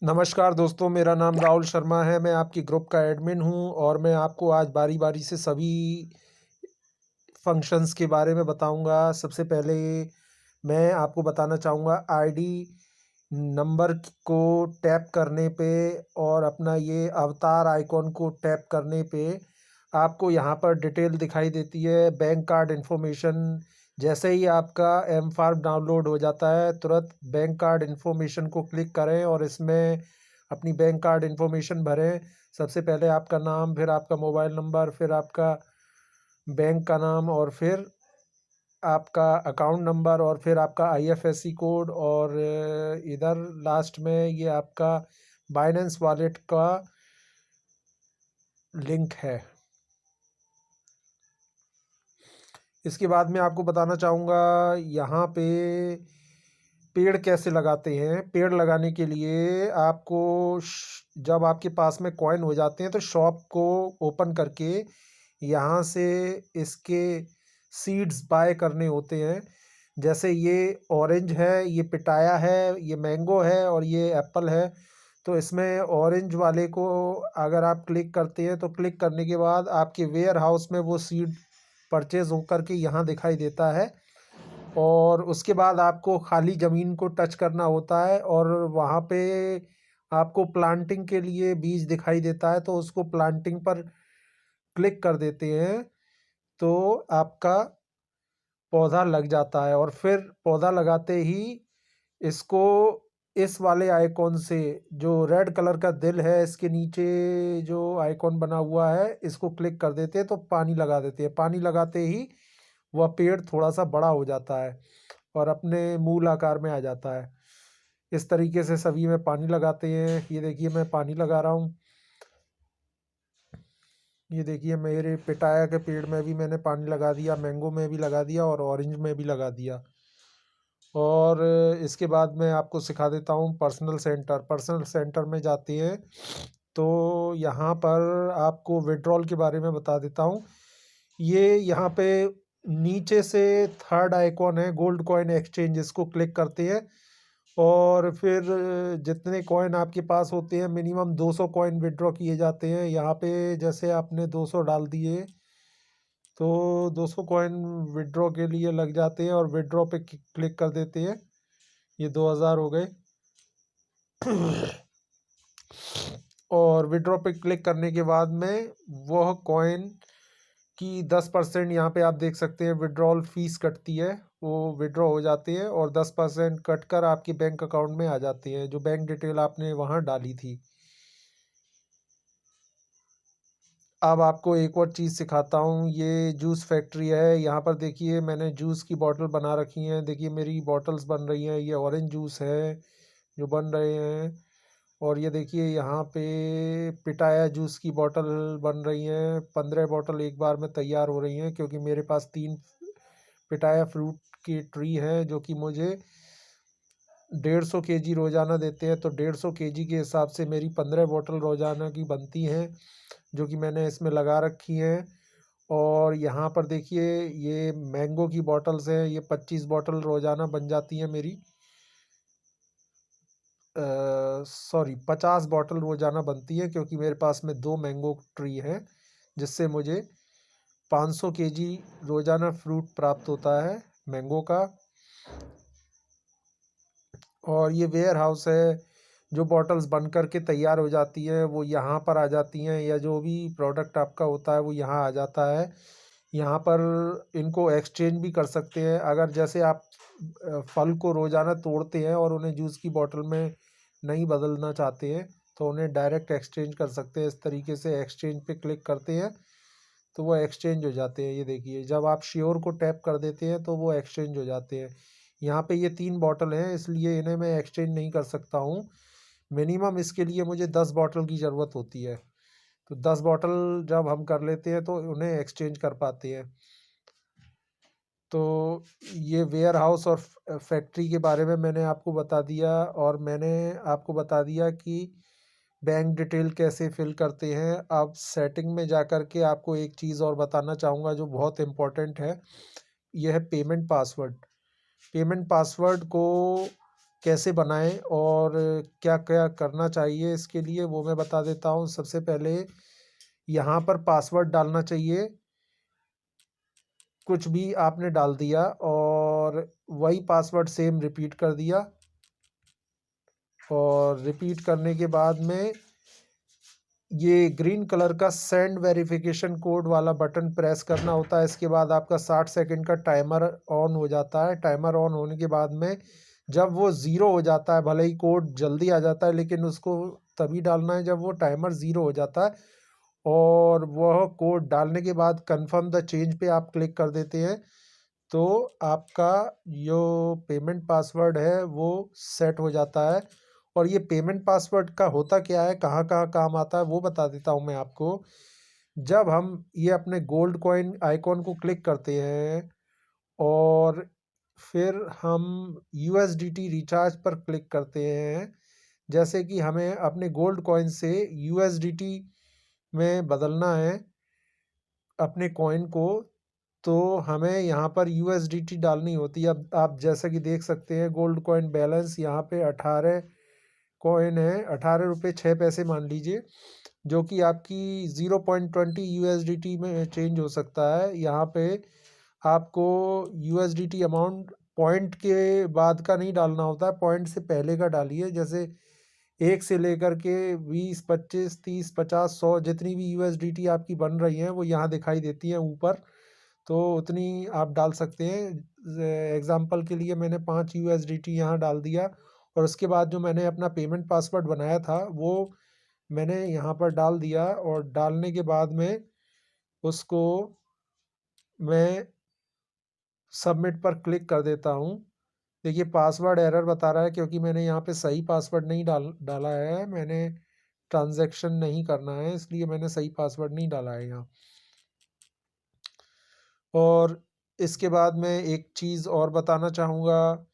नमस्कार दोस्तों, मेरा नाम राहुल शर्मा है। मैं आपकी ग्रुप का एडमिन हूँ और मैं आपको आज बारी-बारी से सभी फंक्शंस के बारे में बताऊँगा। सबसे पहले मैं आपको बताना चाहूँगा आईडी नंबर को टैप करने पे और अपना ये अवतार आइकॉन को टैप करने पे आपको यहाँ पर डिटेल दिखाई देती है, बैंक कार्ड इन्फॉर्मेशन। जैसे ही आपका एम फार्म डाउनलोड हो जाता है, तुरंत बैंक कार्ड इन्फॉर्मेशन को क्लिक करें और इसमें अपनी बैंक कार्ड इन्फॉर्मेशन भरें। सबसे पहले आपका नाम, फिर आपका मोबाइल नंबर, फिर आपका बैंक का नाम और फिर आपका अकाउंट नंबर और फिर आपका आईएफएससी कोड और इधर लास्ट में ये आपका बाइनेंस वॉलेट का लिंक है। इसके बाद मैं आपको बताना चाहूँगा यहाँ पे पेड़ कैसे लगाते हैं। पेड़ लगाने के लिए आपको जब आपके पास में कॉइन हो जाते हैं तो शॉप को ओपन करके यहाँ से इसके सीड्स बाय करने होते हैं। जैसे ये ऑरेंज है, ये पिटाया है, ये मैंगो है और ये एप्पल है। तो इसमें ऑरेंज वाले को अगर आप क्लिक करते हैं तो क्लिक करने के बाद आपके वेयर हाउस में वो सीड परचेज होकर के यहाँ दिखाई देता है और उसके बाद आपको खाली ज़मीन को टच करना होता है और वहाँ पे आपको प्लांटिंग के लिए बीज दिखाई देता है, तो उसको प्लांटिंग पर क्लिक कर देते हैं तो आपका पौधा लग जाता है और फिर पौधा लगाते ही इसको इस वाले आइकॉन से, जो रेड कलर का दिल है इसके नीचे जो आइकॉन बना हुआ है, इसको क्लिक कर देते हैं तो पानी लगा देते हैं। पानी लगाते ही वह पेड़ थोड़ा सा बड़ा हो जाता है और अपने मूल आकार में आ जाता है। इस तरीके से सभी में पानी लगाते हैं। ये देखिए मैं पानी लगा रहा हूँ। ये देखिए मेरे पिटाया के पेड़ में भी मैंने पानी लगा दिया, मैंगो में भी लगा दिया और ऑरेंज में भी लगा दिया। और इसके बाद मैं आपको सिखा देता हूँ पर्सनल सेंटर। पर्सनल सेंटर में जाते हैं तो यहाँ पर आपको विड्रॉल के बारे में बता देता हूँ। ये यहाँ पे नीचे से थर्ड आइकॉन है गोल्ड कॉइन एक्सचेंज, इसको क्लिक करते हैं और फिर जितने कॉइन आपके पास होते हैं मिनिमम 200 कॉइन विड्रॉ किए जाते हैं। यहाँ पे जैसे आपने 200 डाल दिए तो 200 कॉइन विड्रॉ के लिए लग जाते हैं और विड्रॉ पे क्लिक कर देते हैं। ये 2000 हो गए और विड्रॉ पे क्लिक करने के बाद में वह कॉइन की 10% यहाँ पे आप देख सकते हैं विड्रॉल फीस कटती है, वो विड्रॉ हो जाते हैं और 10% कट कर आपके बैंक अकाउंट में आ जाती है, जो बैंक डिटेल आपने वहाँ डाली थी। अब आपको एक और चीज़ सिखाता हूँ। ये जूस फैक्ट्री है। यहाँ पर देखिए मैंने जूस की बॉटल बना रखी हैं। देखिए मेरी बॉटल्स बन रही हैं। ये ऑरेंज जूस है जो बन रहे हैं और ये देखिए यहाँ पे पिटाया जूस की बॉटल बन रही हैं। 15 बॉटल एक बार में तैयार हो रही हैं क्योंकि मेरे पास 3 पिटाया फ्रूट की ट्री हैं जो कि मुझे 150 केजी रोज़ाना देते हैं। तो 150 केजी के हिसाब से मेरी 15 बॉटल रोज़ाना की बनती हैं जो कि मैंने इसमें लगा रखी हैं। और यहाँ पर देखिए ये मैंगो की बॉटल्स हैं, ये 25 बॉटल रोज़ाना बन जाती हैं मेरी। सॉरी 50 बॉटल रोज़ाना बनती है क्योंकि मेरे पास में 2 मैंगो ट्री हैं जिससे मुझे 500 केजी रोज़ाना फ्रूट प्राप्त होता है मैंगो का। और ये वेयर हाउस है, जो बॉटल्स बन कर के तैयार हो जाती हैं वो यहाँ पर आ जाती हैं या जो भी प्रोडक्ट आपका होता है वो यहाँ आ जाता है। यहाँ पर इनको एक्सचेंज भी कर सकते हैं। अगर जैसे आप फल को रोज़ाना तोड़ते हैं और उन्हें जूस की बॉटल में नहीं बदलना चाहते हैं तो उन्हें डायरेक्ट एक्सचेंज कर सकते हैं। इस तरीके से एक्सचेंज पे क्लिक करते हैं तो वो एक्सचेंज हो जाते हैं। ये देखिए जब आप श्योर को टैप कर देते हैं तो वो एक्सचेंज हो जाते हैं। यहाँ पे ये 3 बॉटल हैं इसलिए इन्हें मैं एक्सचेंज नहीं कर सकता हूँ। मिनिमम इसके लिए मुझे 10 बॉटल की ज़रूरत होती है। तो 10 बॉटल जब हम कर लेते हैं तो उन्हें एक्सचेंज कर पाते हैं। तो ये वेयर हाउस और फैक्ट्री के बारे में मैंने आपको बता दिया और मैंने आपको बता दिया कि बैंक डिटेल कैसे फिल करते हैं। अब सेटिंग में जाकर के आपको एक चीज़ और बताना चाहूँगा जो बहुत इम्पोर्टेंट है, यह है पेमेंट पासवर्ड। पेमेंट पासवर्ड को कैसे बनाएं और क्या क्या करना चाहिए इसके लिए वो मैं बता देता हूँ। सबसे पहले यहाँ पर पासवर्ड डालना चाहिए, कुछ भी आपने डाल दिया और वही पासवर्ड सेम रिपीट कर दिया, और रिपीट करने के बाद में ये ग्रीन कलर का सेंड वेरिफिकेशन कोड वाला बटन प्रेस करना होता है। इसके बाद आपका 60 सेकंड का टाइमर ऑन हो जाता है। टाइमर ऑन होने के बाद में जब वो ज़ीरो हो जाता है, भले ही कोड जल्दी आ जाता है लेकिन उसको तभी डालना है जब वो टाइमर ज़ीरो हो जाता है, और वह कोड डालने के बाद कन्फर्म द चेंज पे आप क्लिक कर देते हैं तो आपका जो पेमेंट पासवर्ड है वो सेट हो जाता है। और ये पेमेंट पासवर्ड का होता क्या है, कहाँ कहाँ काम आता है, वो बता देता हूँ मैं आपको। जब हम ये अपने गोल्ड कॉइन आइकॉन को क्लिक करते हैं और फिर हम यूएसडीटी रिचार्ज पर क्लिक करते हैं, जैसे कि हमें अपने गोल्ड कॉइन से यूएसडीटी में बदलना है अपने कॉइन को, तो हमें यहाँ पर यूएसडीटी डालनी होती है। अब आप जैसा कि देख सकते हैं गोल्ड कॉइन बैलेंस यहाँ पे 18 कॉइन है, 18 रुपये 6 पैसे मान लीजिए, जो कि आपकी 0.20 यूएसडीटी में चेंज हो सकता है। यहाँ पे आपको यूएसडीटी अमाउंट पॉइंट के बाद का नहीं डालना होता है, पॉइंट से पहले का डालिए। जैसे 1 से लेकर के 20, 25, 30, 50, 100 जितनी भी यूएसडीटी आपकी बन रही हैं वो यहाँ दिखाई देती हैं ऊपर, तो उतनी आप डाल सकते हैं। एग्ज़ाम्पल के लिए मैंने 5 यूएसडीटी यहाँ डाल दिया, और उसके बाद जो मैंने अपना पेमेंट पासवर्ड बनाया था वो मैंने यहाँ पर डाल दिया, और डालने के बाद में उसको मैं सबमिट पर क्लिक कर देता हूँ। देखिए पासवर्ड एरर बता रहा है क्योंकि मैंने यहाँ पे सही पासवर्ड नहीं डाला है, मैंने ट्रांजैक्शन नहीं करना है इसलिए मैंने सही पासवर्ड नहीं डाला है यहाँ। और इसके बाद मैं एक चीज़ और बताना चाहूँगा,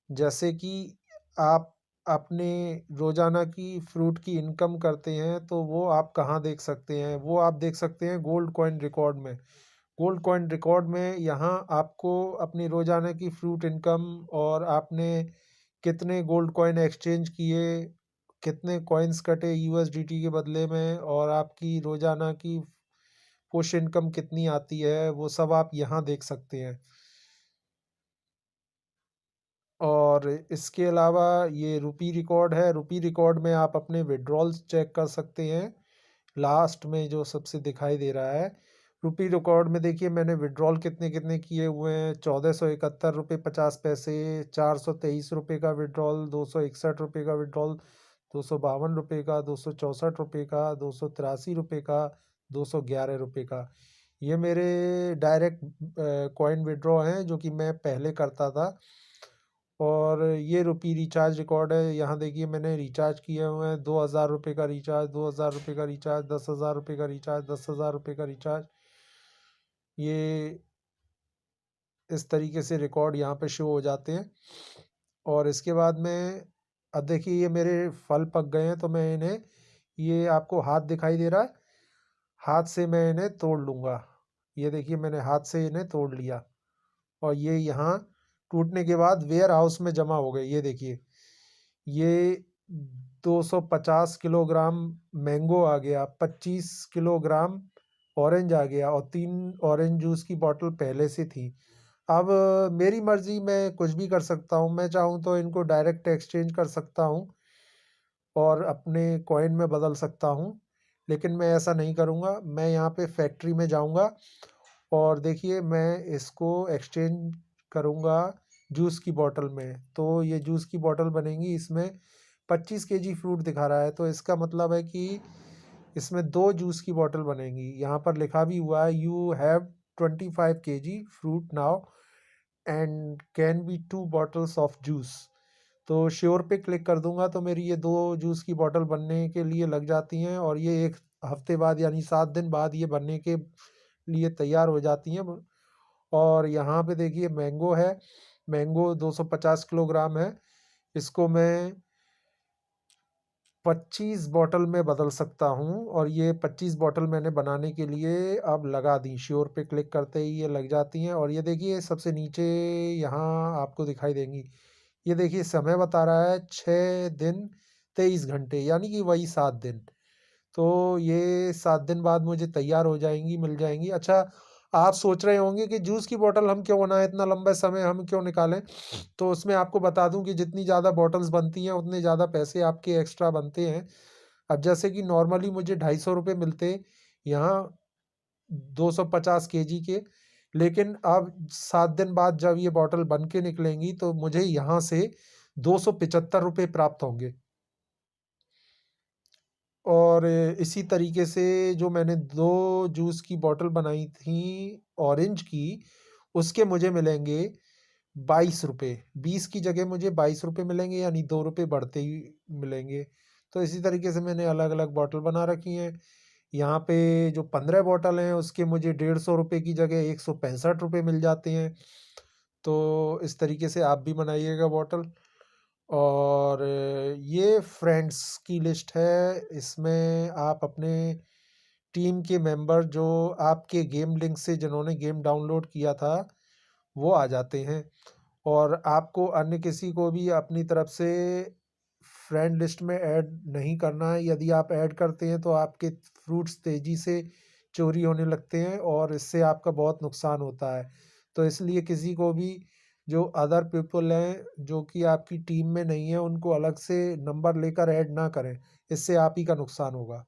जैसे कि आप अपने रोज़ाना की फ्रूट की इनकम करते हैं तो वो आप कहाँ देख सकते हैं, वो आप देख सकते हैं गोल्ड कॉइन रिकॉर्ड में। गोल्ड कॉइन रिकॉर्ड में यहाँ आपको अपनी रोज़ाना की फ्रूट इनकम, और आपने कितने गोल्ड कॉइन एक्सचेंज किए, कितने कॉइन्स कटे यूएसडीटी के बदले में, और आपकी रोज़ाना की पुश इनकम कितनी आती है, वो सब आप यहाँ देख सकते हैं। और इसके अलावा ये रुपी रिकॉर्ड है, रुपी रिकॉर्ड में आप अपने विड्रॉल्स चेक कर सकते हैं। लास्ट में जो सबसे दिखाई दे रहा है रुपी रिकॉर्ड में, देखिए मैंने विड्रॉल कितने कितने किए हुए हैं। 1471 रुपये 50 पैसे, 423 रुपये का विड्रॉल, 261 रुपये का विड्रॉल, 252 रुपये का, 264 रुपये का, 283 रुपये का, 211 रुपये का। ये मेरे डायरेक्ट कॉइन विड्रॉ हैं जो कि मैं पहले करता था। और ये रुपी रिचार्ज रिकॉर्ड है, यहाँ देखिए मैंने रिचार्ज किए हुए हैं 2000 रुपये का रिचार्ज, 2000 रुपये का रिचार्ज, 10,000 रुपये का रिचार्ज, 10,000 रुपये का रिचार्ज। ये इस तरीके से रिकॉर्ड यहाँ पे शो हो जाते हैं। और इसके बाद में अब देखिए ये मेरे फल पक गए हैं तो मैं इन्हें, ये आपको हाथ दिखाई दे रहा है, हाथ से मैं इन्हें तोड़ लूँगा। ये देखिए मैंने हाथ से इन्हें तोड़ लिया, और ये यहाँ टूटने के बाद वेयर हाउस में जमा हो गए। ये देखिए ये 250 किलोग्राम मैंगो आ गया, 25 किलोग्राम ऑरेंज आ गया, और 3 ऑरेंज जूस की बॉटल पहले से थी। अब मेरी मर्ज़ी, मैं कुछ भी कर सकता हूँ, मैं चाहूँ तो इनको डायरेक्ट एक्सचेंज कर सकता हूँ और अपने कॉइन में बदल सकता हूँ, लेकिन मैं ऐसा नहीं करूँगा। मैं यहाँ पे फैक्ट्री में जाऊँगा और देखिए मैं इसको एक्सचेंज करूँगा जूस की बॉटल में। तो ये जूस की बॉटल बनेगी, इसमें 25 केजी फ्रूट दिखा रहा है, तो इसका मतलब है कि इसमें 2 जूस की बॉटल बनेंगी। यहाँ पर लिखा भी हुआ है you have 25 KG fruit now and can be 2 bottles of juice. तो श्योर पे क्लिक कर दूंगा तो मेरी ये 2 जूस की बॉटल बनने के लिए लग जाती हैं, और ये 1 हफ्ते बाद यानी 7 दिन बाद ये बनने के लिए तैयार हो जाती हैं। और यहाँ पे देखिए मैंगो है, मैंगो 250 किलोग्राम है, इसको मैं 25 बॉटल में बदल सकता हूँ, और ये 25 बॉटल मैंने बनाने के लिए अब लगा दी। श्योर पे क्लिक करते ही ये लग जाती हैं, और ये देखिए सबसे नीचे यहाँ आपको दिखाई देंगी, ये देखिए समय बता रहा है 6 दिन 23 घंटे, यानी कि वही 7 दिन। तो ये 7 दिन बाद मुझे तैयार हो जाएँगी, मिल जाएँगी। अच्छा, आप सोच रहे होंगे कि जूस की बॉटल हम क्यों बनाएँ, इतना लंबा समय हम क्यों निकालें? तो उसमें आपको बता दूँ कि जितनी ज़्यादा बॉटल्स बनती हैं, उतने ज़्यादा पैसे आपके एक्स्ट्रा बनते हैं। अब जैसे कि नॉर्मली मुझे ₹250 मिलते, यहाँ 250 केजी के, लेकिन अब 7 दिन बाद जब ये बॉटल बन के निकलेंगी, तो मुझे यहाँ से ₹275 प्राप्त होंगे। और इसी तरीके से जो मैंने 2 जूस की बॉटल बनाई थी ऑरेंज की, उसके मुझे मिलेंगे ₹22, 20 की जगह मुझे ₹22 मिलेंगे, यानी ₹2 बढ़ते ही मिलेंगे। तो इसी तरीके से मैंने अलग-अलग बॉटल बना रखी हैं। यहाँ पे जो 15 बॉटल हैं, उसके मुझे ₹150 की जगह ₹165 मिल जाते हैं। तो इस तरीके से आप भी बनाइएगा बॉटल। और ये फ्रेंड्स की लिस्ट है, इसमें आप अपने टीम के मेंबर जो आपके गेम लिंक से जिन्होंने गेम डाउनलोड किया था, वो आ जाते हैं। और आपको अन्य किसी को भी अपनी तरफ से फ्रेंड लिस्ट में ऐड नहीं करना है। यदि आप ऐड करते हैं तो आपके फ्रूट्स तेज़ी से चोरी होने लगते हैं और इससे आपका बहुत नुकसान होता है। तो इसलिए किसी को भी, जो अदर पीपल हैं जो कि आपकी टीम में नहीं है, उनको अलग से नंबर लेकर ऐड ना करें, इससे आप ही का नुकसान होगा।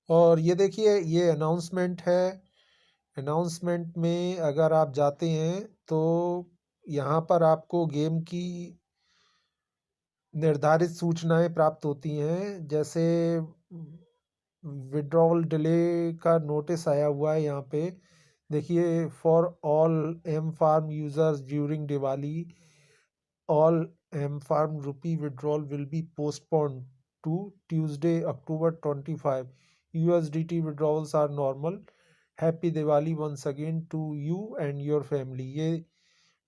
और ये देखिए, ये अनाउंसमेंट है। अनाउंसमेंट में अगर आप जाते हैं तो यहाँ पर आपको गेम की निर्धारित सूचनाएँ प्राप्त होती हैं। जैसे विथड्रॉवल डिले का नोटिस आया हुआ है यहाँ पे। देखिए, for all M farm users during Diwali, all M farm rupee withdrawal will be postponed to Tuesday October 25। USDT withdrawals are normal। Happy Diwali once again to you and your family. ये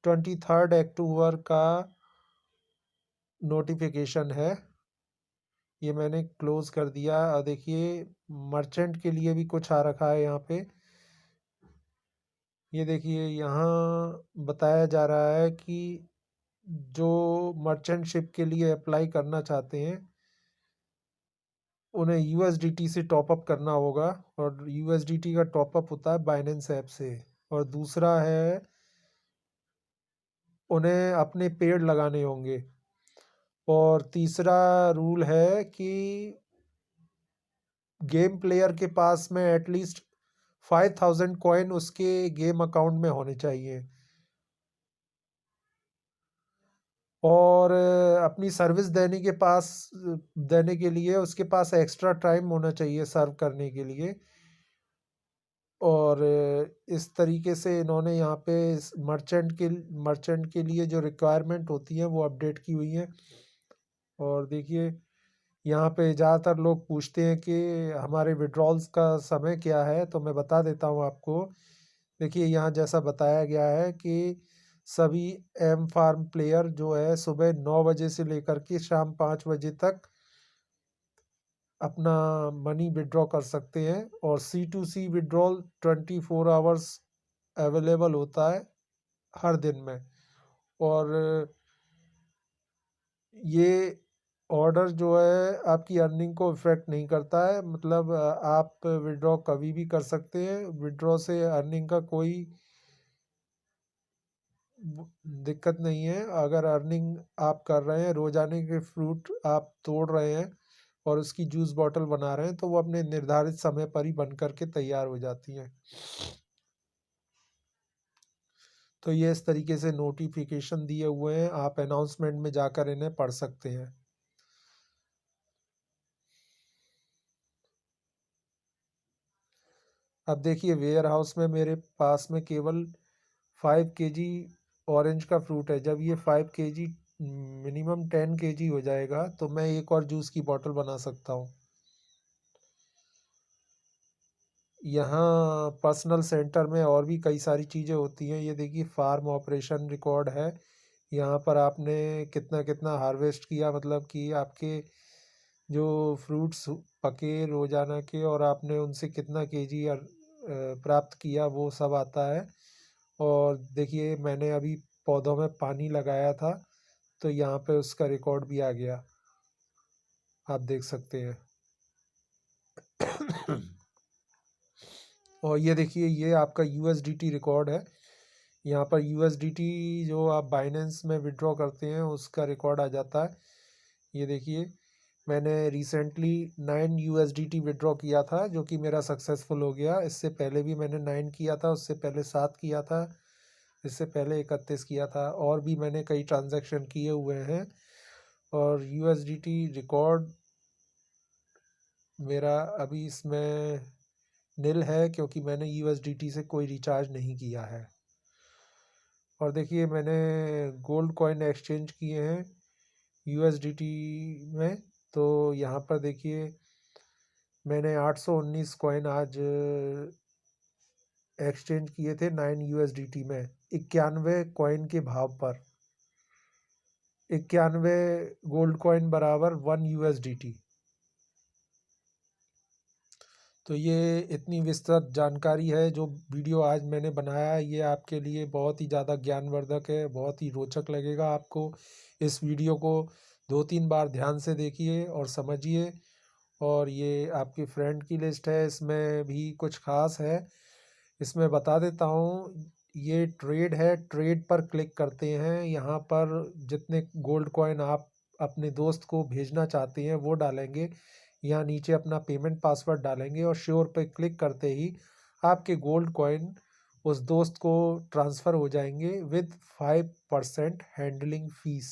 23 अक्टूबर का notification है। ये मैंने क्लोज कर दिया। और देखिए, merchant के लिए भी कुछ आ रखा है यहाँ पे। ये देखिए, यहाँ बताया जा रहा है कि जो मर्चेंट शिप के लिए अप्लाई करना चाहते हैं, उन्हें यूएसडीटी से टॉप अप करना होगा। और यूएसडीटी का टॉप अप होता है बाइनेंस ऐप से। और दूसरा है, उन्हें अपने पेड़ लगाने होंगे। और तीसरा रूल है कि गेम प्लेयर के पास में एटलीस्ट 5000 कॉइन उसके गेम अकाउंट में होने चाहिए। और अपनी सर्विस देने के लिए उसके पास एक्स्ट्रा टाइम होना चाहिए सर्व करने के लिए। और इस तरीके से इन्होंने यहाँ पे मर्चेंट के लिए जो रिक्वायरमेंट होती है वो अपडेट की हुई है। और देखिए, यहाँ पे ज़्यादातर लोग पूछते हैं कि हमारे विड्रॉल्स का समय क्या है, तो मैं बता देता हूँ आपको। देखिए, यहाँ जैसा बताया गया है कि सभी एम फार्म प्लेयर जो है, सुबह 9 बजे से लेकर के शाम 5 बजे तक अपना मनी विड्रॉ कर सकते हैं। और C2C विड्रॉल 24 आवर्स अवेलेबल होता है हर दिन में। और ये ऑर्डर जो है आपकी अर्निंग को इफ़ेक्ट नहीं करता है। मतलब आप विड्रॉ कभी भी कर सकते हैं। विड्रॉ से अर्निंग का कोई दिक्कत नहीं है। अगर अर्निंग आप कर रहे हैं, रोजाने के फ्रूट आप तोड़ रहे हैं और उसकी जूस बॉटल बना रहे हैं, तो वो अपने निर्धारित समय पर ही बन करके तैयार हो जाती हैं। तो ये इस तरीके से नोटिफिकेशन दिए हुए हैं, आप अनाउंसमेंट में जाकर इन्हें पढ़ सकते हैं। अब देखिए, वेयर हाउस में मेरे पास में केवल 5 kg ऑरेंज का फ्रूट है। जब ये 5 kg मिनिमम 10 kg हो जाएगा, तो मैं एक और जूस की बॉटल बना सकता हूँ। यहाँ पर्सनल सेंटर में और भी कई सारी चीज़ें होती हैं। ये देखिए, फार्म ऑपरेशन रिकॉर्ड है। यहाँ पर आपने कितना कितना हार्वेस्ट किया, मतलब कि आपके जो फ्रूट्स पके रोजाना के, और आपने उनसे कितना केजी प्राप्त किया, वो सब आता है। और देखिए, मैंने अभी पौधों में पानी लगाया था, तो यहाँ पे उसका रिकॉर्ड भी आ गया, आप देख सकते हैं। और ये देखिए, ये आपका USDT रिकॉर्ड है। यहाँ पर USDT जो आप बाइनेंस में विड्रॉ करते हैं उसका रिकॉर्ड आ जाता है। ये देखिए, मैंने रिसेंटली 9 USDT विड्रॉ किया था, जो कि मेरा सक्सेसफुल हो गया। इससे पहले भी मैंने 9 किया था, उससे पहले 7 किया था, इससे पहले 31 किया था, और भी मैंने कई ट्रांजैक्शन किए हुए हैं। और USDT रिकॉर्ड मेरा अभी इसमें नील है, क्योंकि मैंने USDT से कोई रिचार्ज नहीं किया है। और देखिए, मैंने गोल्ड कॉइन एक्सचेंज किए हैं USDT में, तो यहाँ पर देखिए मैंने 819 कॉइन आज एक्सचेंज किए थे 9 USDT में, 91 कॉइन के भाव पर। 91 गोल्ड कॉइन बराबर 1 USDT। तो ये इतनी विस्तृत जानकारी है जो वीडियो आज मैंने बनाया है, ये आपके लिए बहुत ही ज़्यादा ज्ञानवर्धक है, बहुत ही रोचक लगेगा आपको। इस वीडियो को 2-3 बार ध्यान से देखिए और समझिए। और ये आपकी फ्रेंड की लिस्ट है, इसमें भी कुछ खास है, इसमें बता देता हूँ। ये ट्रेड है, ट्रेड पर क्लिक करते हैं। यहाँ पर जितने गोल्ड कॉइन आप अपने दोस्त को भेजना चाहते हैं वो डालेंगे, यहाँ नीचे अपना पेमेंट पासवर्ड डालेंगे और श्योर पे क्लिक करते ही आपके गोल्ड कॉइन उस दोस्त को ट्रांसफ़र हो जाएंगे विद 5% हैंडलिंग फीस।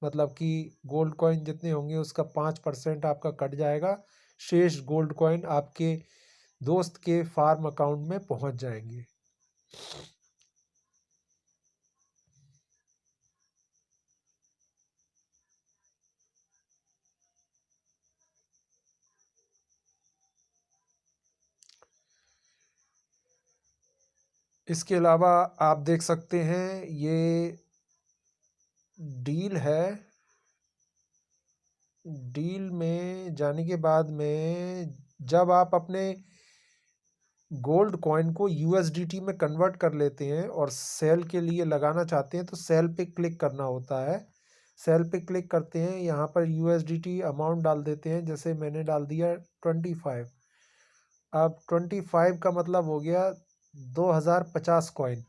मतलब कि गोल्ड कॉइन जितने होंगे उसका 5% आपका कट जाएगा, शेष गोल्ड कॉइन आपके दोस्त के फार्म अकाउंट में पहुंच जाएंगे। इसके अलावा आप देख सकते हैं, ये डील है। डील में जाने के बाद में जब आप अपने गोल्ड कॉइन को USDT में कन्वर्ट कर लेते हैं और सेल के लिए लगाना चाहते हैं, तो सेल पे क्लिक करना होता है। सेल पे क्लिक करते हैं, यहाँ पर USDT अमाउंट डाल देते हैं, जैसे मैंने डाल दिया 25। अब 25 का मतलब हो गया 2050 कॉइन।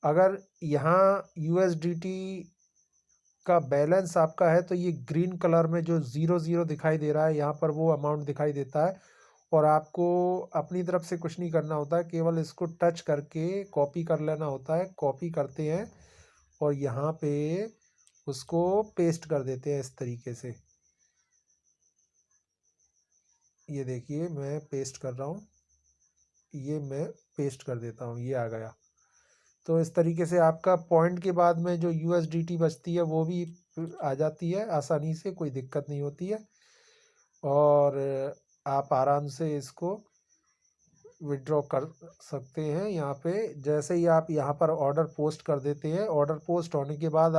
अगर यहाँ USDT का बैलेंस आपका है तो ये ग्रीन कलर में जो 00 दिखाई दे रहा है, यहाँ पर वो अमाउंट दिखाई देता है। और आपको अपनी तरफ से कुछ नहीं करना होता है, केवल इसको टच करके कॉपी कर लेना होता है। कॉपी करते हैं और यहाँ पे उसको पेस्ट कर देते हैं इस तरीके से। ये देखिए, मैं पेस्ट कर रहा हूँ, ये मैं पेस्ट कर देता हूँ, ये आ गया। तो इस तरीके से आपका पॉइंट के बाद में जो USDT बचती है वो भी आ जाती है आसानी से, कोई दिक्कत नहीं होती है। और आप आराम से इसको विड्रॉ कर सकते हैं। यहाँ पे जैसे ही आप यहाँ पर ऑर्डर पोस्ट कर देते हैं, ऑर्डर पोस्ट होने के बाद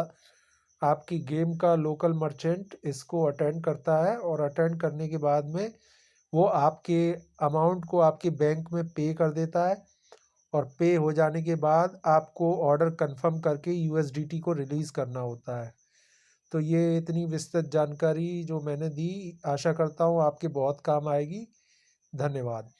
आपकी गेम का लोकल मर्चेंट इसको अटेंड करता है, और अटेंड करने के बाद में वो आपके अमाउंट को आपके बैंक में पे कर देता है। और पे हो जाने के बाद आपको ऑर्डर कंफर्म करके USDT को रिलीज़ करना होता है। तो ये इतनी विस्तृत जानकारी जो मैंने दी, आशा करता हूँ आपके बहुत काम आएगी। धन्यवाद।